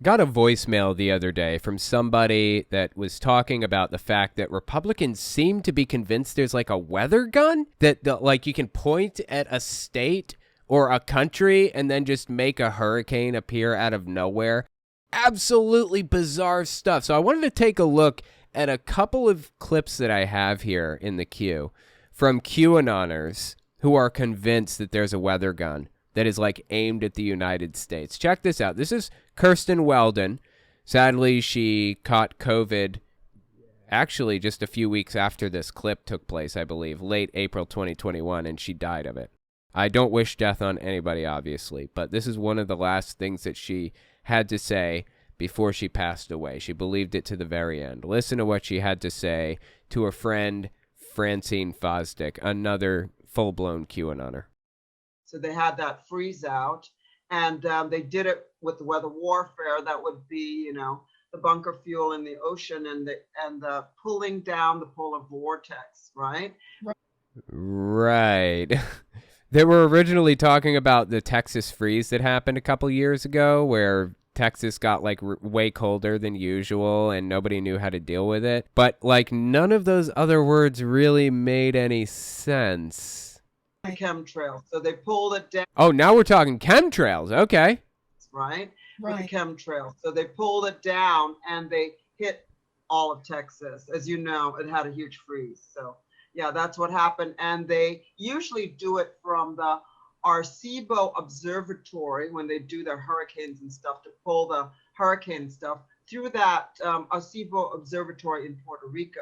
Got a voicemail the other day from somebody that was talking about the fact that Republicans seem to be convinced there's like a weather gun that like you can point at a state or a country and then just make a hurricane appear out of nowhere. Absolutely bizarre stuff. So I wanted to take a look at a couple of clips that I have here in the queue from QAnoners who are convinced that there's a weather gun that is like aimed at the United States. Check this out. This is Kirsten Weldon. Sadly, she caught COVID actually just a few weeks after this clip took place, I believe, late April 2021, and she died of it. I don't wish death on anybody, obviously, but this is one of the last things that she had to say before she passed away. She believed it to the very end. Listen to what she had to say to her friend Francine Fosdick, another full-blown QAnoner. So they had that freeze out, and they did it with the weather warfare. That would be, the bunker fuel in the ocean and the pulling down the polar vortex, right? Right. They were originally talking about the Texas freeze that happened a couple years ago, where Texas got like way colder than usual and nobody knew how to deal with it. But like none of those other words really made any sense. Chemtrails. So they pulled it down. Oh, now we're talking chemtrails. Okay. Right. With the chemtrails. So they pulled it down and they hit all of Texas. As you know, it had a huge freeze. So yeah, that's what happened. And they usually do it from the Arecibo Observatory when they do their hurricanes and stuff, to pull the hurricane stuff through that Arecibo Observatory in Puerto Rico.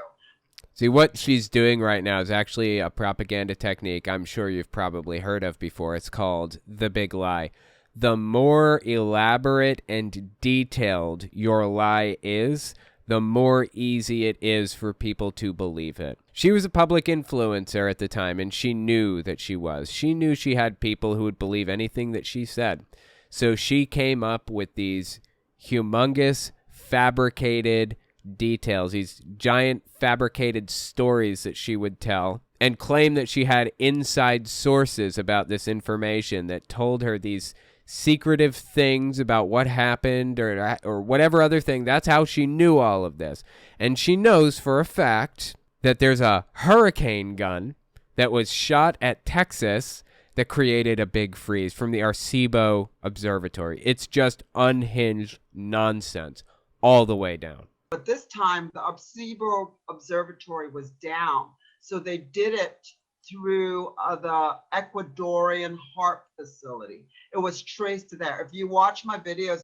See, what she's doing right now is actually a propaganda technique I'm sure you've probably heard of before. It's called the big lie. The more elaborate and detailed your lie is, the more easy it is for people to believe it. She was a public influencer at the time, and she knew that she was. She knew she had people who would believe anything that she said. So she came up with these humongous, fabricated details, these giant fabricated stories that she would tell, and claim that she had inside sources about this information that told her these secretive things about what happened or whatever other thing. That's how she knew all of this. And she knows for a fact that there's a hurricane gun that was shot at Texas that created a big freeze from the Arecibo Observatory. It's just unhinged nonsense all the way down. But this time the Arecibo Observatory was down. So they did it through the Ecuadorian HARP facility. It was traced there. If you watch my videos.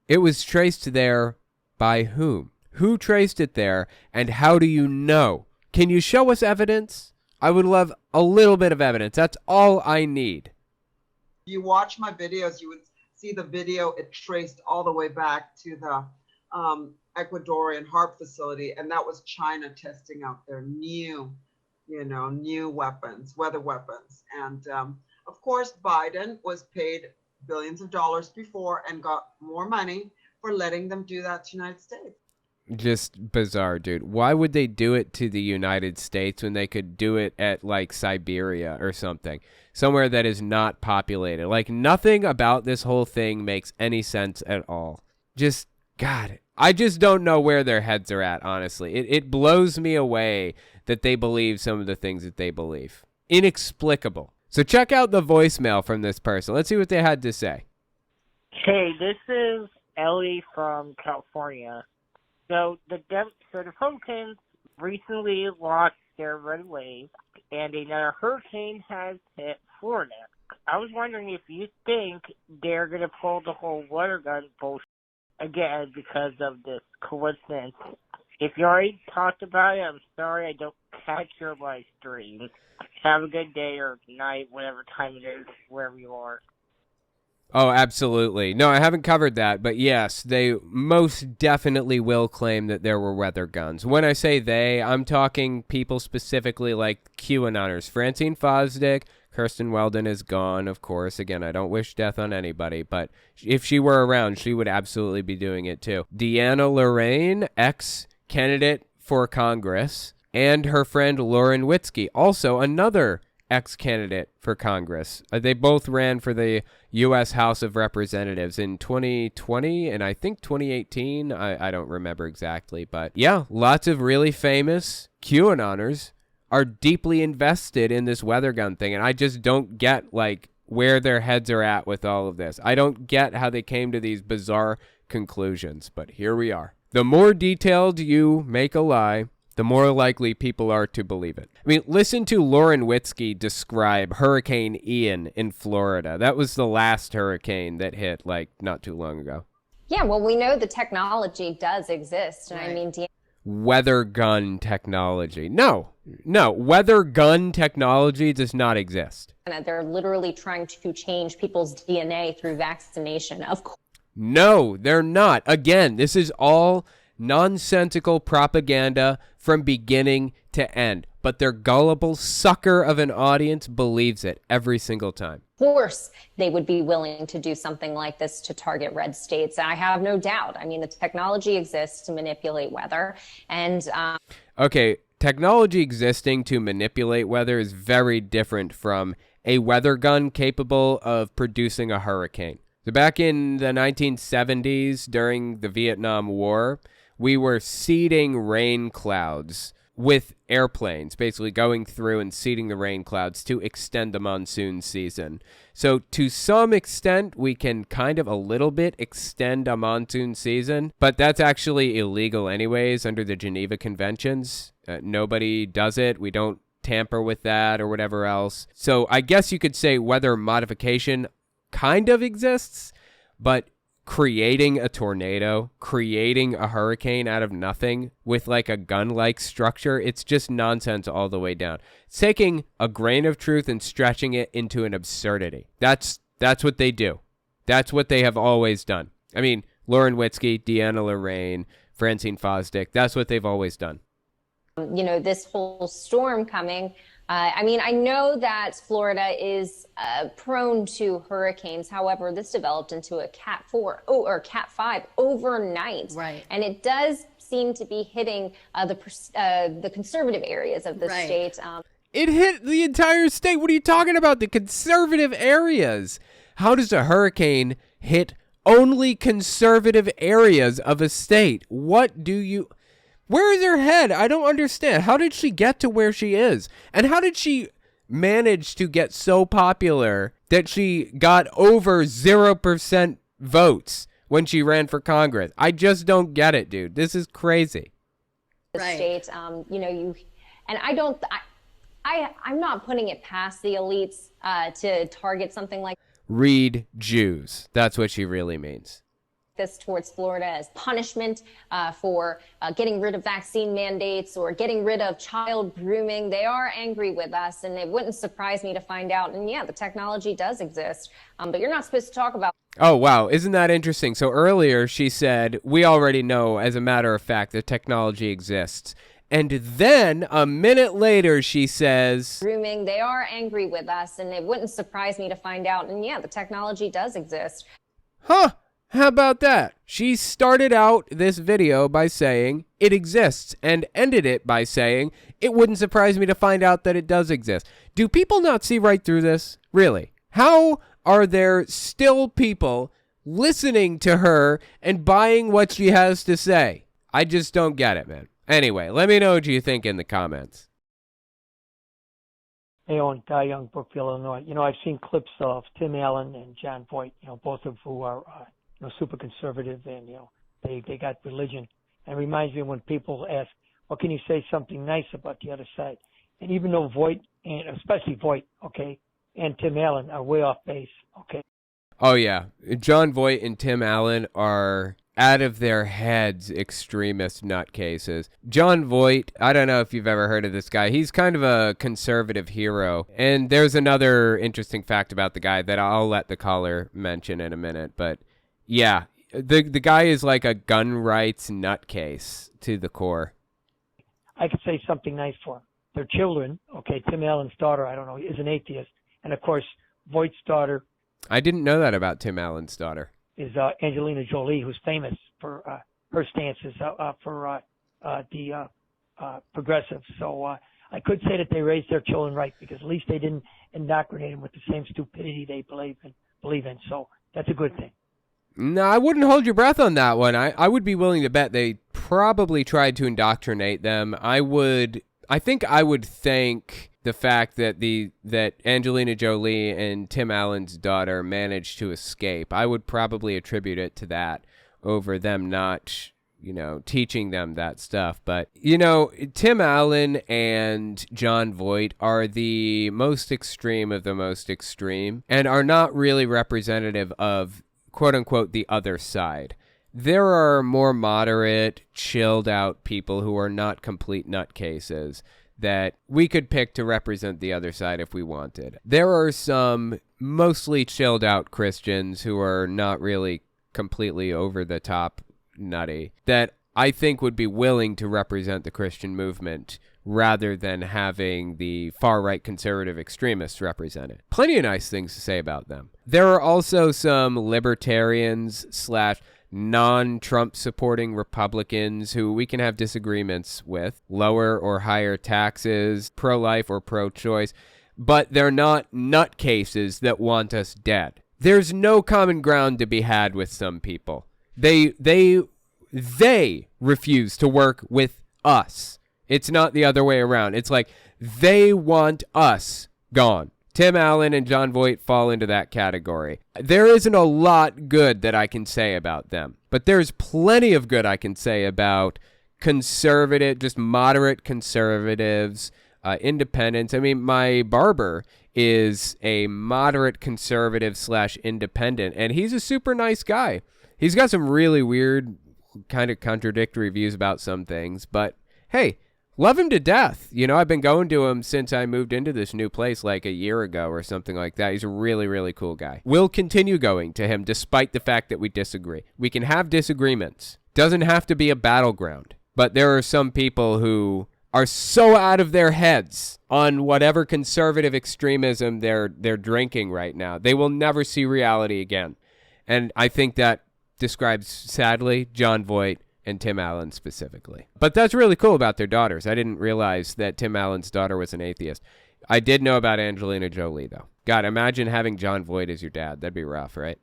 It was traced there by whom? Who traced it there, and how do you know? Can you show us evidence? I would love a little bit of evidence. That's all I need. If you watch my videos, you would see the video. It traced all the way back to the Ecuadorian HARP facility, and that was China testing out their new weapons, weather weapons. And of course, Biden was paid billions of dollars before and got more money for letting them do that to the United States. Just bizarre, dude. Why would they do it to the United States when they could do it at like Siberia or something? Somewhere that is not populated. Like nothing about this whole thing makes any sense at all. Just, God, I just don't know where their heads are at, honestly. It blows me away that they believe some of the things that they believe. Inexplicable. So check out the voicemail from this person. Let's see what they had to say. Hey, this is Ellie from California. So the Republicans recently lost their red wave, and another hurricane has hit Florida. I was wondering if you think they're going to pull the whole water gun bullshit again because of this coincidence. If you already talked about it, I'm sorry I don't catch your live stream. Have a good day or night, whatever time it is, wherever you are. Oh, absolutely. No, I haven't covered that, but yes, they most definitely will claim that there were weather guns. When I say they, I'm talking people specifically like QAnoners. Francine Fosdick, Kirsten Weldon is gone, of course. Again, I don't wish death on anybody, but if she were around, she would absolutely be doing it too. Deanna Lorraine, ex-candidate for Congress, and her friend Lauren Witzke, also another ex-candidate for Congress. They both ran for the U.S. House of Representatives in 2020 and I think 2018. I don't remember exactly. But yeah, lots of really famous QAnoners are deeply invested in this weather gun thing. And I just don't get, like, where their heads are at with all of this. I don't get how they came to these bizarre conclusions. But here we are. The more detailed you make a lie, the more likely people are to believe it. I mean, listen to Lauren Witzke describe Hurricane Ian in Florida. That was the last hurricane that hit, like, not too long ago. Yeah, well, we know the technology does exist. And I mean, weather gun technology. No, weather gun technology does not exist. They're literally trying to change people's DNA through vaccination. Of course. No, they're not. Again, this is all nonsensical propaganda from beginning to end. But their gullible sucker of an audience believes it every single time. Of course, they would be willing to do something like this to target red states. I have no doubt. I mean, the technology exists to manipulate weather. And okay, technology existing to manipulate weather is very different from a weather gun capable of producing a hurricane. So back in the 1970s, during the Vietnam War, we were seeding rain clouds with airplanes, basically going through and seeding the rain clouds to extend the monsoon season. So to some extent, we can kind of a little bit extend a monsoon season, but that's actually illegal anyways under the Geneva Conventions. Nobody does it. We don't tamper with that or whatever else. So I guess you could say weather modification kind of exists, but creating a tornado, creating a hurricane out of nothing with like a gun-like structure, it's just nonsense all the way down. It's taking a grain of truth and stretching it into an absurdity. That's what they do. That's what they have always done. I mean, Lauren Witzke, Deanna Lorraine, Francine Fosdick, that's what they've always done. You know, this whole storm coming, I mean, I know that Florida is prone to hurricanes. However, this developed into a Cat 4 or Cat 5 overnight. Right. And it does seem to be hitting the conservative areas of the state. It hit the entire state. What are you talking about? The conservative areas. How does a hurricane hit only conservative areas of a state? What do you... Where is her head? I don't understand. How did she get to where she is? And how did she manage to get so popular that she got over 0% votes when she ran for Congress? I just don't get it, dude. This is crazy. The state, you know, I'm not putting it past the elites to target something like Read Jews. That's what she really means. This towards Florida as punishment for getting rid of vaccine mandates or getting rid of child grooming. They are angry with us, and it wouldn't surprise me to find out. And yeah, the technology does exist, but you're not supposed to talk about. Oh, wow. Isn't that interesting? So earlier she said, we already know, as a matter of fact, that technology exists. And then a minute later, she says, grooming. They are angry with us, and it wouldn't surprise me to find out. And yeah, the technology does exist. Huh. How about that? She started out this video by saying it exists and ended it by saying it wouldn't surprise me to find out that it does exist. Do people not see right through this? Really? How are there still people listening to her and buying what she has to say? I just don't get it, man. Anyway, let me know what you think in the comments. Hey, Owen, Guy Young, Brookfield, Illinois. You know, I've seen clips of Tim Allen and John Voight, you know, both of who are super conservative, and they got religion. And it reminds me of when people ask, well, can you say something nice about the other side? And even though Voight, and especially Voight, okay, and Tim Allen are way off base, okay. Oh yeah, John Voight and Tim Allen are out of their heads extremist nutcases. John Voight, I don't know if you've ever heard of this guy. He's kind of a conservative hero. And there's another interesting fact about the guy that I'll let the caller mention in a minute, but yeah, the guy is like a gun rights nutcase to the core. I could say something nice for him. Their children, okay, Tim Allen's daughter, I don't know, is an atheist. And of course, Voight's daughter. I didn't know that about Tim Allen's daughter. Is Angelina Jolie, who's famous for her stances for the progressives. So I could say that they raised their children right because at least they didn't indoctrinate them with the same stupidity they believe in. So that's a good thing. No, I wouldn't hold your breath on that one. I would be willing to bet they probably tried to indoctrinate them. I think I would thank the fact that that Angelina Jolie and Tim Allen's daughter managed to escape. I would probably attribute it to that over them not, teaching them that stuff. But, Tim Allen and Jon Voight are the most extreme of the most extreme and are not really representative of, quote unquote, the other side. There are more moderate, chilled out people who are not complete nutcases that we could pick to represent the other side if we wanted. There are some mostly chilled out Christians who are not really completely over the top nutty that I think would be willing to represent the Christian movement rather than having the far-right conservative extremists represent it. Plenty of nice things to say about them. There are also some libertarians / non-Trump supporting Republicans who we can have disagreements with, lower or higher taxes, pro-life or pro-choice, but they're not nutcases that want us dead. There's no common ground to be had with some people. They refuse to work with us. It's not the other way around. It's like they want us gone. Tim Allen and Jon Voight fall into that category. There isn't a lot good that I can say about them, but there's plenty of good I can say about conservative, just moderate conservatives, independents. I mean, my barber is a moderate conservative / independent, and he's a super nice guy. He's got some really weird, kind of contradictory views about some things, but hey, love him to death. I've been going to him since I moved into this new place like a year ago or something like that. He's a really, really cool guy. We'll continue going to him despite the fact that we disagree. We can have disagreements. Doesn't have to be a battleground. But there are some people who are so out of their heads on whatever conservative extremism they're drinking right now. They will never see reality again. And I think that describes, sadly, Jon Voight and Tim Allen specifically. But that's really cool about their daughters. I didn't realize that Tim Allen's daughter was an atheist. I did know about Angelina Jolie, though. God, imagine having Jon Voight as your dad. That'd be rough, right?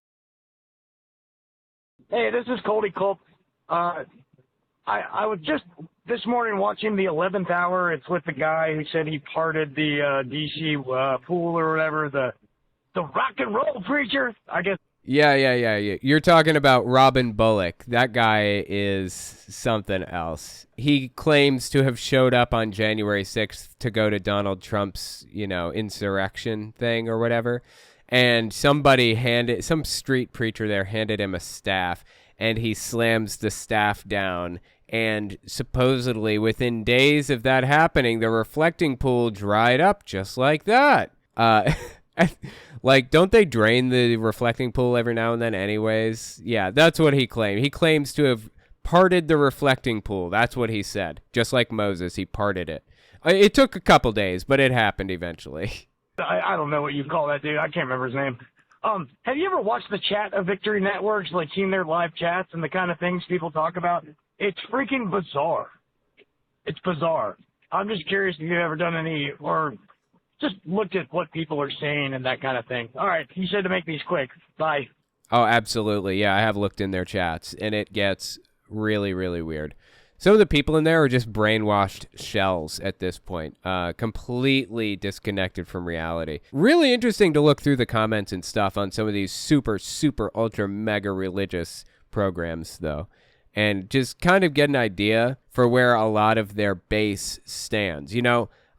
Hey, this is Cody Culp. I was just this morning watching the 11th Hour. It's with the guy who said he parted the D.C. pool or whatever, the rock and roll preacher, I guess. Yeah. You're talking about Robin Bullock. That guy is something else. He claims to have showed up on January 6th to go to Donald Trump's, insurrection thing or whatever. And some street preacher there handed him a staff, and he slams the staff down. And supposedly within days of that happening, the reflecting pool dried up just like that. Like, don't they drain the reflecting pool every now and then anyways? Yeah, that's what he claimed. He claims to have parted the reflecting pool. That's what he said. Just like Moses, he parted it. It took a couple days, but it happened eventually. I don't know what you call that dude. I can't remember his name. Have you ever watched the chat of Victory Networks, like seen their live chats and the kind of things people talk about? It's freaking bizarre. It's bizarre. I'm just curious if you've ever done any or just looked at what people are saying and that kind of thing. All right, you said to make these quick. Bye. Oh, absolutely. Yeah, I have looked in their chats, and it gets really, really weird. Some of the people in there are just brainwashed shells at this point, completely disconnected from reality. Really interesting to look through the comments and stuff on some of these super, super, ultra, mega religious programs, though, and just kind of get an idea for where a lot of their base stands.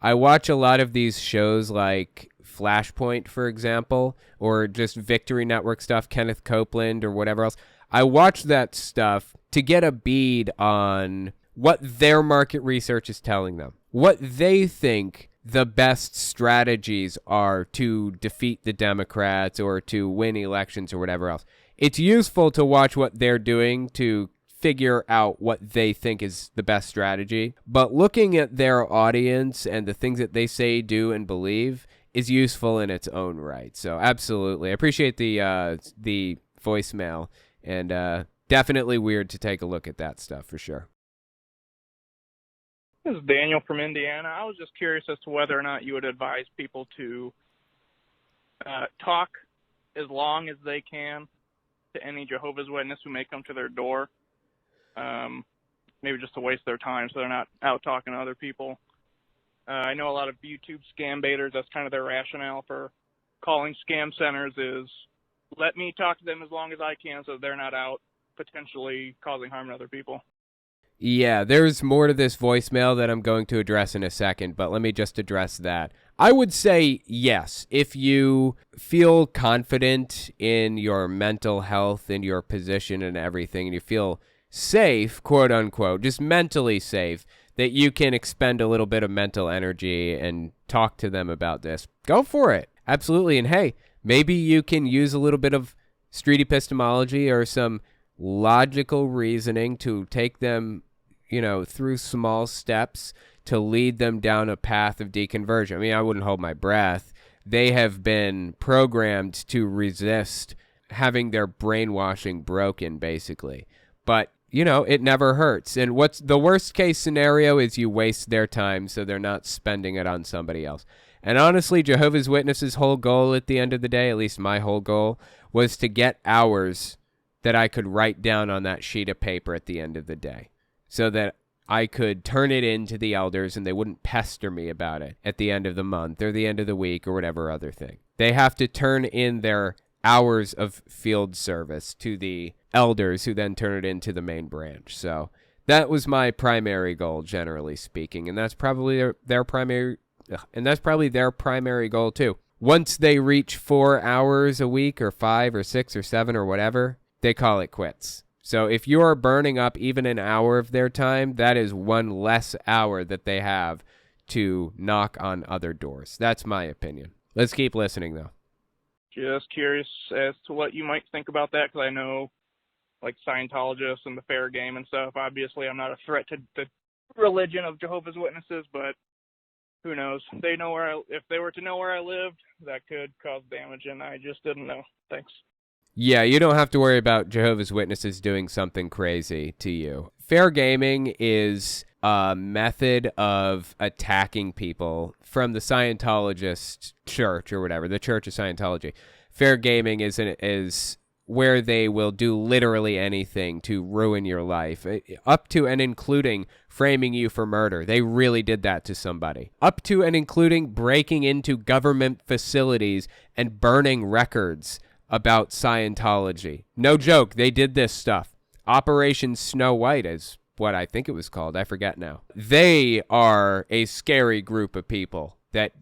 I watch a lot of these shows like Flashpoint, for example, or just Victory Network stuff, Kenneth Copeland or whatever else. I watch that stuff to get a bead on what their market research is telling them, what they think the best strategies are to defeat the Democrats or to win elections or whatever else. It's useful to watch what they're doing to figure out what they think is the best strategy, but looking at their audience and the things that they say, do, and believe is useful in its own right. So absolutely, I appreciate the voicemail, and definitely weird to take a look at that stuff for sure. This is Daniel from Indiana. I was just curious as to whether or not you would advise people to talk as long as they can to any Jehovah's Witness who may come to their door, maybe just to waste their time so they're not out talking to other people. I know a lot of YouTube scam baiters, that's kind of their rationale for calling scam centers is, let me talk to them as long as I can so they're not out potentially causing harm to other people. Yeah, there's more to this voicemail that I'm going to address in a second, but let me just address that. I would say yes, if you feel confident in your mental health and your position and everything, and you feel safe, quote unquote, just mentally safe, that you can expend a little bit of mental energy and talk to them about this, go for it. Absolutely. And hey, maybe you can use a little bit of street epistemology or some logical reasoning to take them, through small steps to lead them down a path of deconversion. I mean, I wouldn't hold my breath. They have been programmed to resist having their brainwashing broken, basically. But, it never hurts. And what's the worst case scenario is you waste their time so they're not spending it on somebody else. And honestly, Jehovah's Witnesses' whole goal at the end of the day, at least my whole goal, was to get hours that I could write down on that sheet of paper at the end of the day so that I could turn it in to the elders and they wouldn't pester me about it at the end of the month or the end of the week or whatever other thing. They have to turn in their hours of field service to the elders who then turn it into the main branch. So that was my primary goal, generally speaking, and that's probably their primary goal too. Once they reach 4 hours a week or 5 or 6 or 7 or whatever, they call it quits. So if you're burning up even an hour of their time, that is one less hour that they have to knock on other doors. That's my opinion. Let's keep listening, though. Just curious as to what you might think about that, because I know, like, Scientologists and the fair game and stuff, obviously I'm not a threat to the religion of Jehovah's Witnesses, but who knows? If they were to know where I lived, that could cause damage, and I just didn't know. Thanks. Yeah, you don't have to worry about Jehovah's Witnesses doing something crazy to you. Fair gaming is a method of attacking people from the Scientologist church or whatever, the Church of Scientology. Fair gaming is where they will do literally anything to ruin your life, up to and including framing you for murder. They really did that to somebody. Up to and including breaking into government facilities and burning records about Scientology. No joke, they did this stuff. Operation Snow White is what I think it was called. I forget now. They are a scary group of people that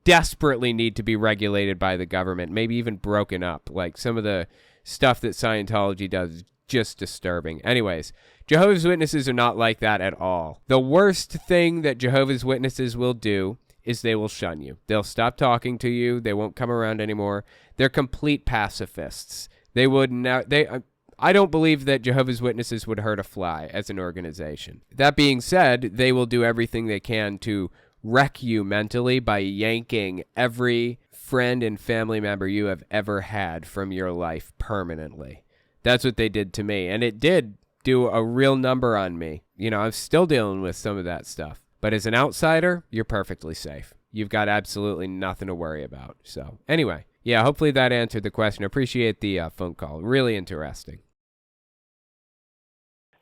desperately need to be regulated by the government, maybe even broken up. Like some of the stuff that Scientology does is just disturbing. Anyways, Jehovah's Witnesses are not like that at all. The worst thing that Jehovah's Witnesses will do is they will shun you. They'll stop talking to you. They won't come around anymore. They're complete pacifists. They would now. I don't believe that Jehovah's Witnesses would hurt a fly as an organization. That being said, they will do everything they can to wreck you mentally by yanking every friend and family member you have ever had from your life permanently. That's what they did to me, and it did do a real number on me. I'm still dealing with some of that stuff. But as an outsider, you're perfectly safe. You've got absolutely nothing to worry about. So anyway, yeah, hopefully that answered the question. I appreciate the phone call. Really interesting.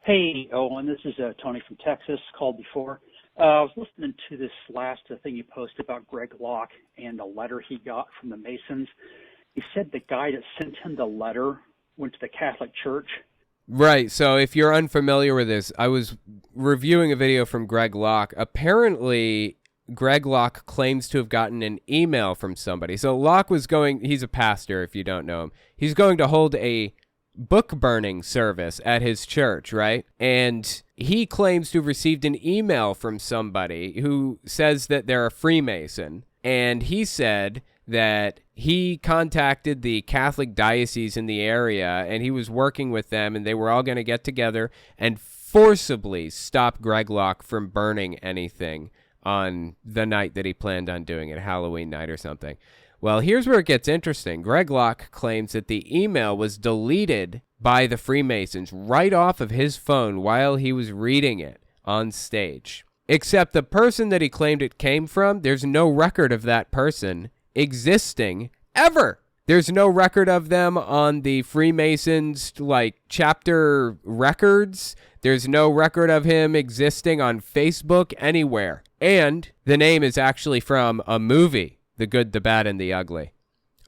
Hey, Owen, this is Tony from Texas, called before. I was listening to this last thing you posted about Greg Locke and the letter he got from the Masons. You said the guy that sent him the letter went to the Catholic Church. Right, so if you're unfamiliar with this, I was reviewing a video from Greg Locke. Apparently, Greg Locke claims to have gotten an email from somebody. So Locke he's a pastor if you don't know him. He's going to hold a book burning service at his church, right? And he claims to have received an email from somebody who says that they're a Freemason. And he said that he contacted the Catholic diocese in the area and he was working with them and they were all going to get together and forcibly stop Greg Locke from burning anything on the night that he planned on doing it, Halloween night or something. Well, here's where it gets interesting. Greg Locke claims that the email was deleted by the Freemasons right off of his phone while he was reading it on stage. except the person that he claimed it came from, there's no record of that person existing ever. There's no record of them on the Freemasons, like, chapter records. There's no record of him existing on Facebook anywhere. And the name is actually from a movie, The Good, the Bad, and the Ugly.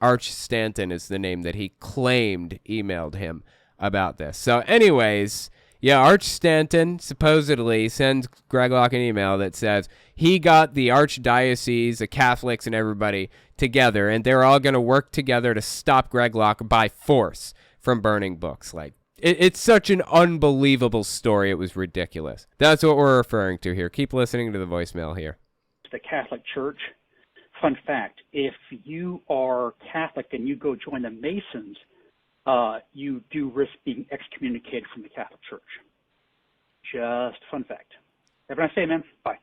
Arch Stanton is the name that he claimed emailed him about this. So anyways, yeah, Arch Stanton supposedly sends Greg Locke an email that says he got the archdiocese, the Catholics, and everybody together, and they're all going to work together to stop Greg Locke by force from burning books. Like, it's such an unbelievable story. It was ridiculous. That's what we're referring to here. Keep listening to the voicemail here. The Catholic Church. Fun fact, if you are Catholic and you go join the Masons, you do risk being excommunicated from the Catholic Church. Just fun fact. Have a nice day, man. Bye.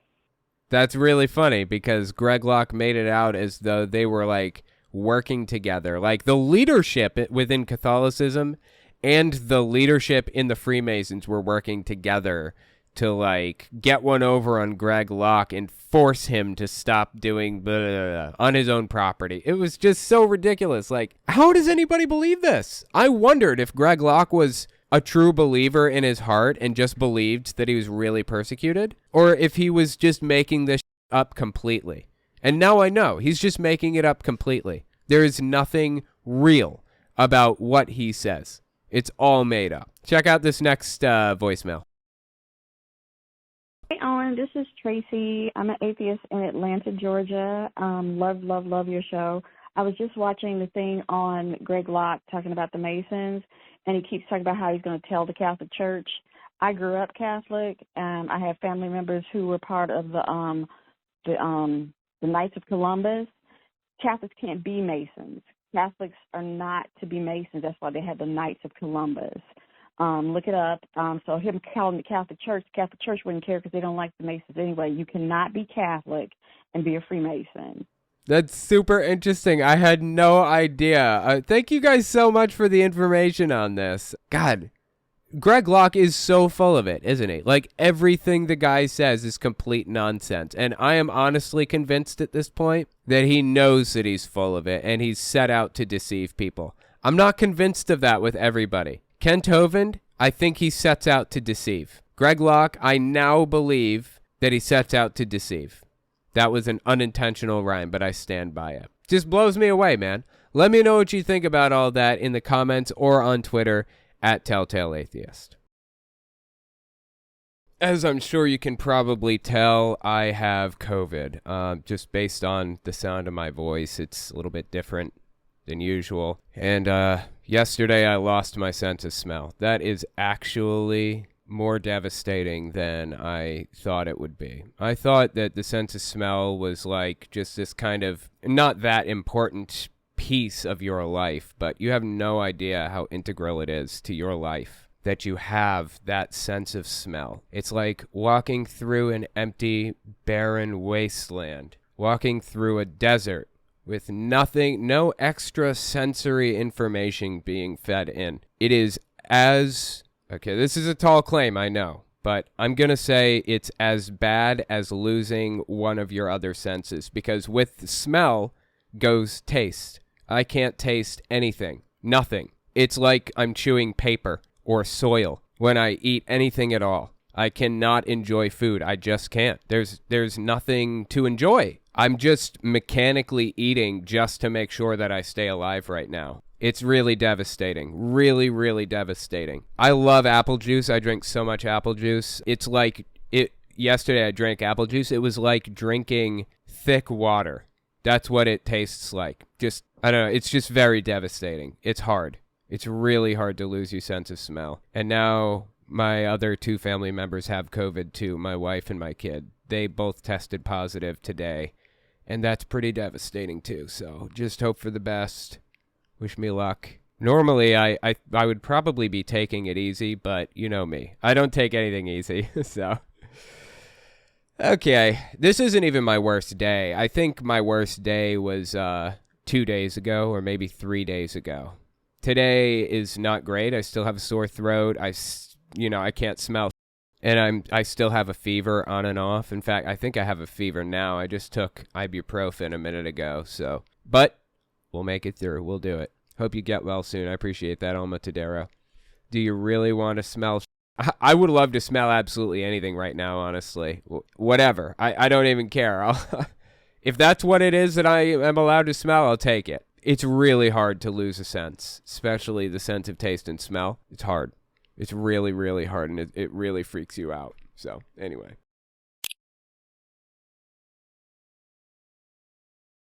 That's really funny because Greg Locke made it out as though they were, like, working together. Like, the leadership within Catholicism and the leadership in the Freemasons were working together to, like, get one over on Greg Locke and force him to stop doing blah, blah, blah, on his own property. It was just so ridiculous. Like, how does anybody believe this? I wondered if Greg Locke was a true believer in his heart and just believed that he was really persecuted, or if he was just making this up completely. And now I know. He's just making it up completely. There is nothing real about what he says. It's all made up. Check out this next voicemail. Hey, Owen, this is Tracy. I'm an atheist in Atlanta, Georgia. Love your show. I was just watching the thing on Greg Locke talking about the Masons, and he keeps talking about how he's going to tell the Catholic Church. I grew up Catholic, and I have family members who were part of the Knights of Columbus. Catholics can't be Masons. Catholics are not to be Masons. That's why they had the Knights of Columbus. Look it up. So him calling the Catholic Church wouldn't care because they don't like the Masons anyway. You cannot be Catholic and be a Freemason. That's super interesting. I had no idea. Thank you guys so much for the information on this. God, Greg Locke is so full of it, isn't he? Like, everything the guy says is complete nonsense. And I am honestly convinced at this point that he knows that he's full of it and he's set out to deceive people. I'm not convinced of that with everybody. Kent Hovind, I think he sets out to deceive. Greg Locke, I now believe that he sets out to deceive. That was an unintentional rhyme, but I stand by it. Just blows me away, man. Let me know what you think about all that in the comments or on Twitter at Telltale Atheist. As I'm sure you can probably tell, I have COVID. Just based on the sound of my voice, it's a little bit different than usual. And yesterday I lost my sense of smell. That is actually more devastating than I thought it would be. I thought that the sense of smell was like just this kind of not that important piece of your life, but you have no idea how integral it is to your life that you have that sense of smell. It's like walking through an empty, barren wasteland, walking through a desert with nothing, no extra sensory information being fed in. It is as, okay, this is a tall claim, I know, but I'm going to say it's as bad as losing one of your other senses, because with smell goes taste. I can't taste anything, nothing. It's like I'm chewing paper or soil when I eat anything at all. I cannot enjoy food. I just can't. There's nothing to enjoy. I'm just mechanically eating just to make sure that I stay alive right now. It's really devastating. Really, really devastating. I love apple juice. I drink so much apple juice. It's like yesterday I drank apple juice. It was like drinking thick water. That's what it tastes like. Just, I don't know. It's just very devastating. It's hard. It's really hard to lose your sense of smell. And now my other two family members have COVID too, my wife and my kid. They both tested positive today, and that's pretty devastating too. So just hope for the best. Wish me luck. Normally, I would probably be taking it easy, but you know me. I don't take anything easy, so. Okay, this isn't even my worst day. I think my worst day was 2 days ago or maybe 3 days ago. Today is not great. I still have a sore throat. I can't smell. And I still have a fever on and off. In fact, I think I have a fever now. I just took ibuprofen a minute ago. So, but we'll make it through. We'll do it. Hope you get well soon. I appreciate that, Alma Tadero. Do you really want to smell? I would love to smell absolutely anything right now, honestly. Whatever. I don't even care. If that's what it is that I am allowed to smell, I'll take it. It's really hard to lose a sense, especially the sense of taste and smell. It's hard. It's really, really hard, and it really freaks you out. So, anyway.